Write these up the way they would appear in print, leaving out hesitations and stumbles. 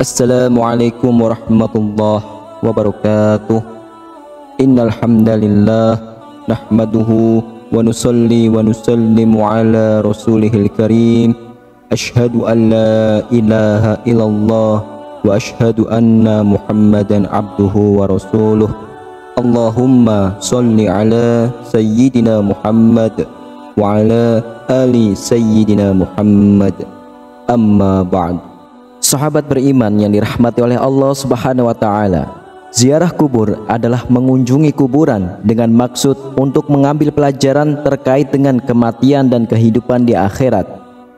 Assalamualaikum warahmatullahi wabarakatuh. Innal hamdalillah nahmaduhu wa nusalli wa nusallimu ala rasulihil karim. Ashhadu an la ilaha illallah wa ashhadu anna Muhammadan abduhu wa rasuluh. Allahumma salli ala sayyidina Muhammad wa ala ali sayyidina Muhammad. Amma ba'd. Sahabat beriman yang dirahmati oleh Allah Subhanahu wa taala, ziarah kubur adalah mengunjungi kuburan dengan maksud untuk mengambil pelajaran terkait dengan kematian dan kehidupan di akhirat,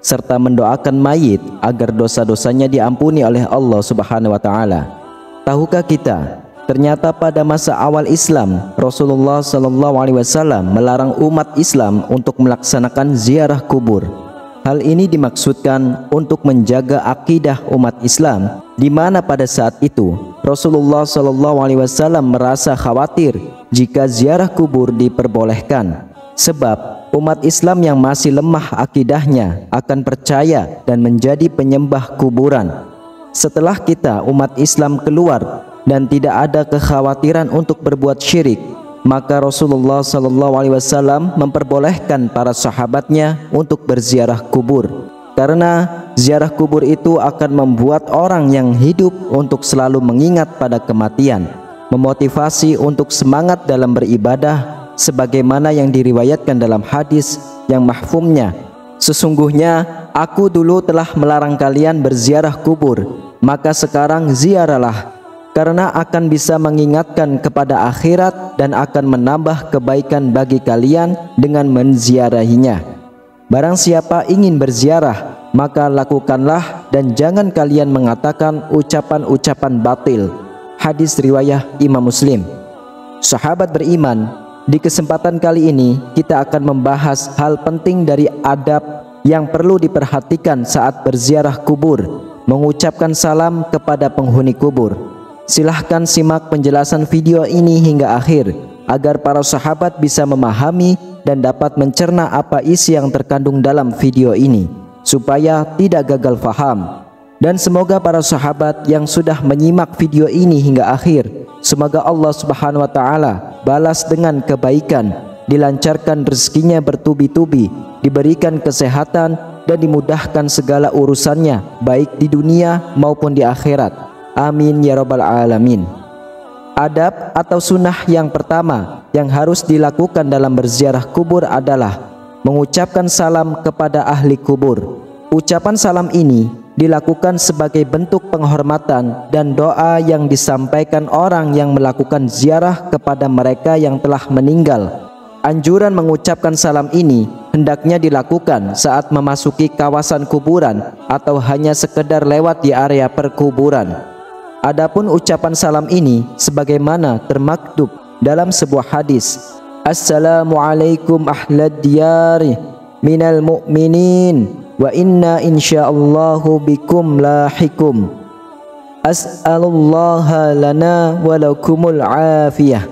serta mendoakan mayit agar dosa-dosanya diampuni oleh Allah Subhanahu wa taala. Tahukah kita, ternyata pada masa awal Islam, Rasulullah SAW melarang umat Islam untuk melaksanakan ziarah kubur. Hal ini dimaksudkan untuk menjaga akidah umat Islam, di mana pada saat itu Rasulullah SAW merasa khawatir jika ziarah kubur diperbolehkan, sebab umat Islam yang masih lemah akidahnya akan percaya dan menjadi penyembah kuburan. Setelah kita umat Islam keluar dan tidak ada kekhawatiran untuk berbuat syirik, maka Rasulullah SAW memperbolehkan para sahabatnya untuk berziarah kubur, karena ziarah kubur itu akan membuat orang yang hidup untuk selalu mengingat pada kematian, memotivasi untuk semangat dalam beribadah, sebagaimana yang diriwayatkan dalam hadis yang mahfumnya, sesungguhnya aku dulu telah melarang kalian berziarah kubur, maka sekarang ziarahlah, karena akan bisa mengingatkan kepada akhirat dan akan menambah kebaikan bagi kalian dengan menziarahinya. Barang siapa ingin berziarah, maka lakukanlah dan jangan kalian mengatakan ucapan-ucapan batil. Hadis riwayat Imam Muslim. Sahabat beriman, di kesempatan kali ini kita akan membahas hal penting dari adab yang perlu diperhatikan saat berziarah kubur, mengucapkan salam kepada penghuni kubur. Silahkan simak penjelasan video ini hingga akhir agar para sahabat bisa memahami dan dapat mencerna apa isi yang terkandung dalam video ini, supaya tidak gagal faham. Dan semoga para sahabat yang sudah menyimak video ini hingga akhir, semoga Allah Subhanahu wa taala balas dengan kebaikan, dilancarkan rezekinya bertubi-tubi, diberikan kesehatan dan dimudahkan segala urusannya baik di dunia maupun di akhirat. Amin ya rabbal alamin. Adab atau sunnah yang pertama yang harus dilakukan dalam berziarah kubur adalah mengucapkan salam kepada ahli kubur. Ucapan salam ini dilakukan sebagai bentuk penghormatan dan doa yang disampaikan orang yang melakukan ziarah kepada mereka yang telah meninggal. Anjuran mengucapkan salam ini hendaknya dilakukan saat memasuki kawasan kuburan atau hanya sekedar lewat di area perkuburan. Adapun ucapan salam ini sebagaimana termaktub dalam sebuah hadis, Assalamualaikum ahlad diyari minal mu'minin wa inna insyaallahu bikum lahikum. As'alullaha lana walakumul afiyah.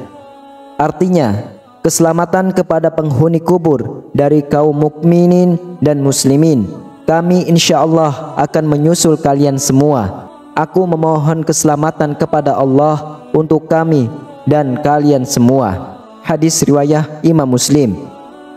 Artinya, keselamatan kepada penghuni kubur dari kaum mukminin dan muslimin. Kami insyaallah akan menyusul kalian semua. Aku memohon keselamatan kepada Allah untuk kami dan kalian semua. Hadis riwayat Imam Muslim.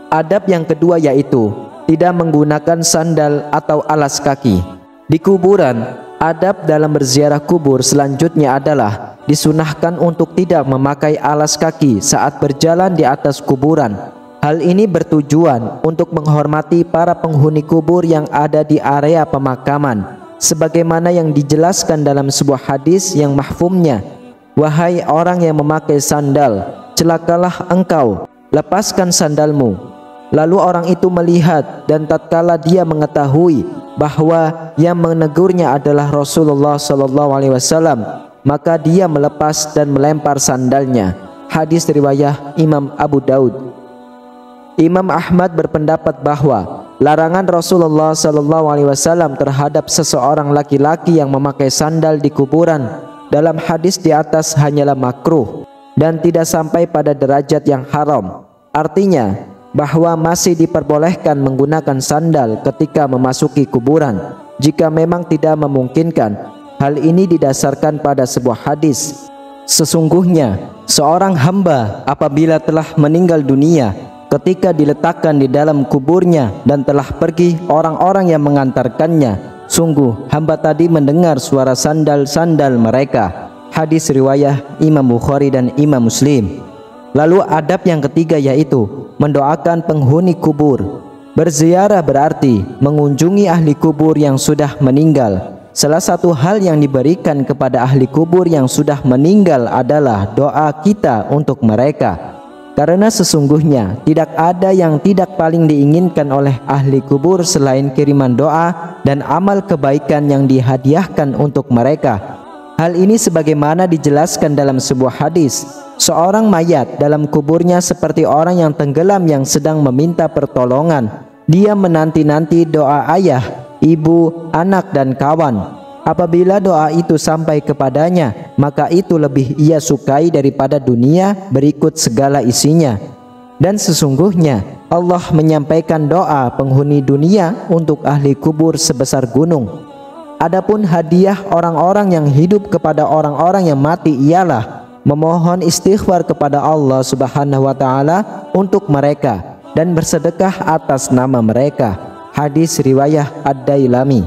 Adab yang kedua yaitu tidak menggunakan sandal atau alas kaki. Di kuburan, adab dalam berziarah kubur selanjutnya adalah disunahkan untuk tidak memakai alas kaki saat berjalan di atas kuburan. Hal ini bertujuan untuk menghormati para penghuni kubur yang ada di area pemakaman, sebagaimana yang dijelaskan dalam sebuah hadis yang mahfumnya, wahai orang yang memakai sandal, celakalah engkau, lepaskan sandalmu. Lalu orang itu melihat, dan tatkala dia mengetahui bahwa yang menegurnya adalah Rasulullah SAW, maka dia melepas dan melempar sandalnya. Hadis riwayat Imam Abu Daud. Imam Ahmad berpendapat bahwa larangan Rasulullah SAW terhadap seseorang laki-laki yang memakai sandal di kuburan dalam hadis di atas hanyalah makruh dan tidak sampai pada derajat yang haram. Artinya bahwa masih diperbolehkan menggunakan sandal ketika memasuki kuburan jika memang tidak memungkinkan Hal ini didasarkan pada sebuah hadis. Sesungguhnya seorang hamba apabila telah meninggal dunia, ketika diletakkan di dalam kuburnya dan telah pergi orang-orang yang mengantarkannya, sungguh hamba tadi mendengar suara sandal-sandal mereka. Hadis riwayat Imam Bukhari dan Imam Muslim. Lalu adab yang ketiga yaitu mendoakan penghuni kubur. Berziarah berarti mengunjungi ahli kubur yang sudah meninggal. Salah satu hal yang diberikan kepada ahli kubur yang sudah meninggal adalah doa kita untuk mereka. Karena sesungguhnya tidak ada yang tidak paling diinginkan oleh ahli kubur selain kiriman doa dan amal kebaikan yang dihadiahkan untuk mereka. Hal ini sebagaimana dijelaskan dalam sebuah hadis. Seorang mayat dalam kuburnya seperti orang yang tenggelam yang sedang meminta pertolongan. Dia menanti-nanti doa ayah, ibu, anak dan kawan. Apabila doa itu sampai kepadanya, maka itu lebih ia sukai daripada dunia berikut segala isinya. Dan sesungguhnya Allah menyampaikan doa penghuni dunia untuk ahli kubur sebesar gunung. Adapun hadiah orang-orang yang hidup kepada orang-orang yang mati ialah memohon istighfar kepada Allah Subhanahu wa taala untuk mereka dan bersedekah atas nama mereka. Hadis riwayat Ad-Dailami.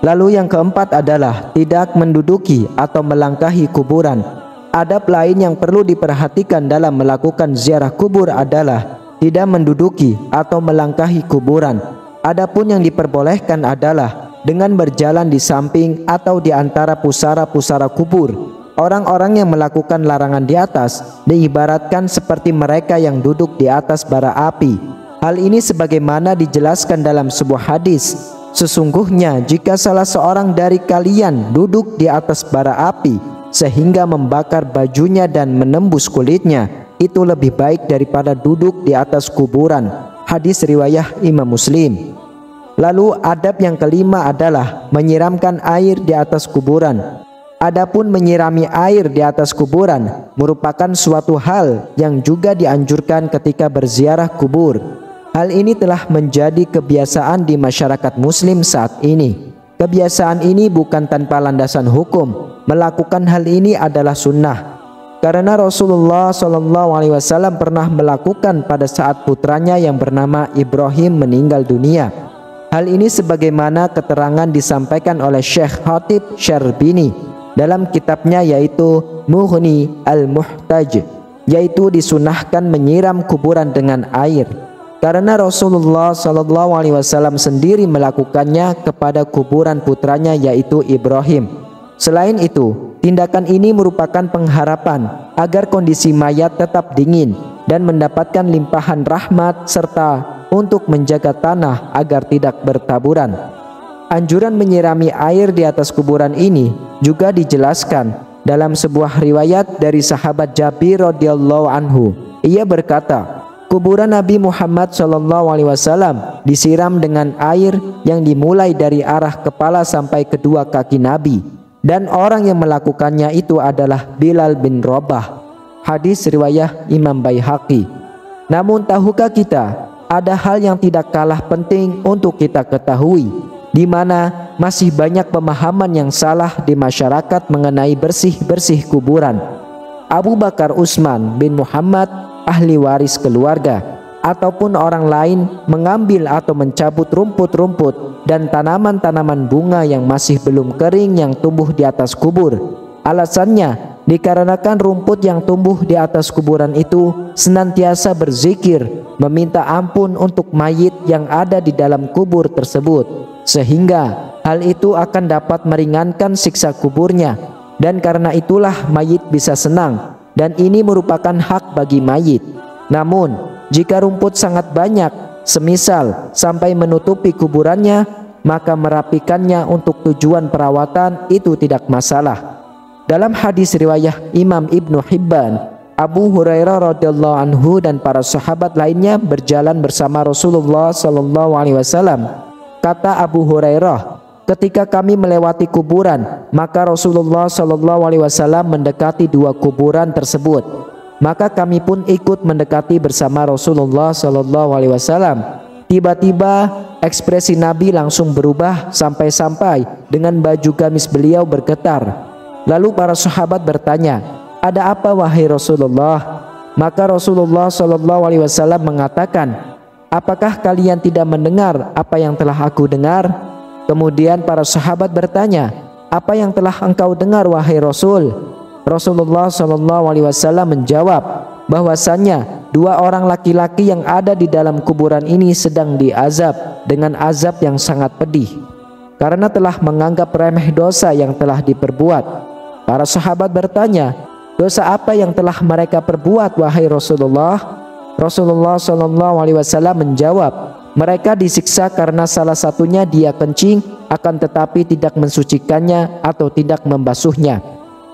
Lalu yang keempat adalah tidak menduduki atau melangkahi kuburan. Adab lain yang perlu diperhatikan dalam melakukan ziarah kubur adalah tidak menduduki atau melangkahi kuburan. Adapun yang diperbolehkan adalah dengan berjalan di samping atau di antara pusara-pusara kubur. Orang-orang yang melakukan larangan di atas diibaratkan seperti mereka yang duduk di atas bara api. Hal ini sebagaimana dijelaskan dalam sebuah hadis. Sesungguhnya jika salah seorang dari kalian duduk di atas bara api sehingga membakar bajunya dan menembus kulitnya, itu lebih baik daripada duduk di atas kuburan. Hadis riwayat Imam Muslim. Lalu adab yang kelima adalah menyiramkan air di atas kuburan. Adapun menyirami air di atas kuburan merupakan suatu hal yang juga dianjurkan ketika berziarah kubur. Hal ini telah menjadi kebiasaan di masyarakat muslim saat ini. Kebiasaan ini bukan tanpa landasan hukum. Melakukan hal ini adalah sunnah. Karena Rasulullah SAW pernah melakukan pada saat putranya yang bernama Ibrahim meninggal dunia. Hal ini sebagaimana keterangan disampaikan oleh Syekh Khatib Syarbini dalam kitabnya yaitu Mughni Al-Muhtaj, yaitu disunahkan menyiram kuburan dengan air. Karena Rasulullah SAW sendiri melakukannya kepada kuburan putranya yaitu Ibrahim. Selain itu, tindakan ini merupakan pengharapan agar kondisi mayat tetap dingin dan mendapatkan limpahan rahmat serta untuk menjaga tanah agar tidak bertaburan. Anjuran menyirami air di atas kuburan ini juga dijelaskan dalam sebuah riwayat dari sahabat Jabir radhiyallahu anhu. Ia berkata, kuburan Nabi Muhammad SAW disiram dengan air yang dimulai dari arah kepala sampai kedua kaki Nabi, dan orang yang melakukannya itu adalah Bilal bin Rabah. Hadis riwayat Imam Baihaqi. Namun tahukah kita, ada hal yang tidak kalah penting untuk kita ketahui, di mana masih banyak pemahaman yang salah di masyarakat mengenai bersih-bersih kuburan. Abu Bakar Utsman bin Muhammad, ahli waris keluarga, ataupun orang lain mengambil atau mencabut rumput-rumput dan tanaman-tanaman bunga yang masih belum kering yang tumbuh di atas kubur. Alasannya dikarenakan rumput yang tumbuh di atas kuburan itu senantiasa berzikir, meminta ampun untuk mayit yang ada di dalam kubur tersebut, sehingga hal itu akan dapat meringankan siksa kuburnya, dan karena itulah mayit bisa senang, dan ini merupakan hak bagi mayit. Namun jika rumput sangat banyak, semisal sampai menutupi kuburannya, maka merapikannya untuk tujuan perawatan itu tidak masalah. Dalam hadis riwayat Imam Ibnu Hibban, Abu Hurairah radhiyallahu anhu dan para sahabat lainnya berjalan bersama Rasulullah SAW. Kata Abu Hurairah, ketika kami melewati kuburan, maka Rasulullah SAW mendekati dua kuburan tersebut. Maka kami pun ikut mendekati bersama Rasulullah SAW. Tiba-tiba ekspresi Nabi langsung berubah sampai-sampai dengan baju gamis beliau bergetar. Lalu para sahabat bertanya, "Ada apa wahai Rasulullah?" Maka Rasulullah SAW mengatakan, "Apakah kalian tidak mendengar apa yang telah aku dengar?" Kemudian para sahabat bertanya, "Apa yang telah engkau dengar wahai Rasul?" Rasulullah SAW menjawab bahwasannya 2 orang laki-laki yang ada di dalam kuburan ini sedang diazab dengan azab yang sangat pedih karena telah menganggap remeh dosa yang telah diperbuat. Para sahabat bertanya, "Dosa apa yang telah mereka perbuat wahai Rasulullah?" Rasulullah SAW menjawab, "Mereka disiksa karena salah satunya dia kencing akan tetapi tidak mensucikannya atau tidak membasuhnya.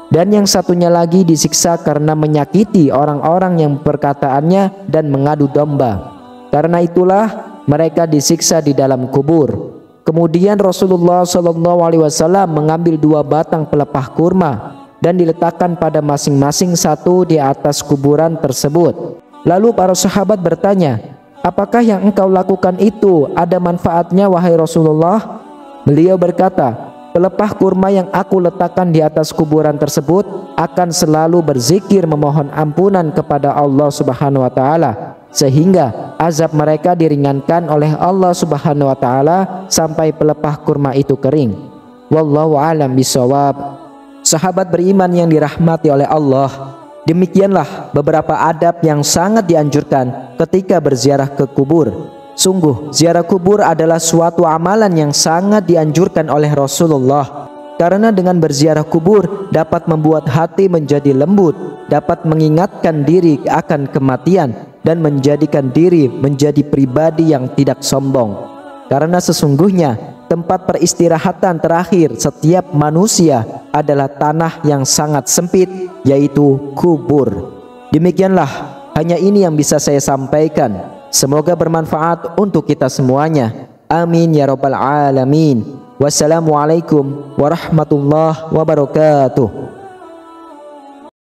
Dan yang satunya lagi disiksa karena menyakiti orang-orang yang perkataannya dan mengadu domba. Karena itulah mereka disiksa di dalam kubur." Kemudian Rasulullah SAW mengambil 2 batang pelepah kurma dan diletakkan pada masing-masing satu di atas kuburan tersebut. Lalu para sahabat bertanya, "Apakah yang engkau lakukan itu ada manfaatnya wahai Rasulullah?" Beliau berkata, "Pelepah kurma yang aku letakkan di atas kuburan tersebut akan selalu berzikir memohon ampunan kepada Allah Subhanahu wa taala sehingga azab mereka diringankan oleh Allah Subhanahu wa taala sampai pelepah kurma itu kering." Wallahu a'lam bishawab. Sahabat beriman yang dirahmati oleh Allah, demikianlah beberapa adab yang sangat dianjurkan ketika berziarah ke kubur. Sungguh, ziarah kubur adalah suatu amalan yang sangat dianjurkan oleh Rasulullah. Karena dengan berziarah kubur dapat membuat hati menjadi lembut, dapat mengingatkan diri akan kematian, dan menjadikan diri menjadi pribadi yang tidak sombong. Karena sesungguhnya tempat peristirahatan terakhir setiap manusia adalah tanah yang sangat sempit, yaitu kubur. Demikianlah, hanya ini yang bisa saya sampaikan. Semoga bermanfaat untuk kita semuanya. Amin ya rabbal alamin. Wassalamualaikum warahmatullahi wabarakatuh.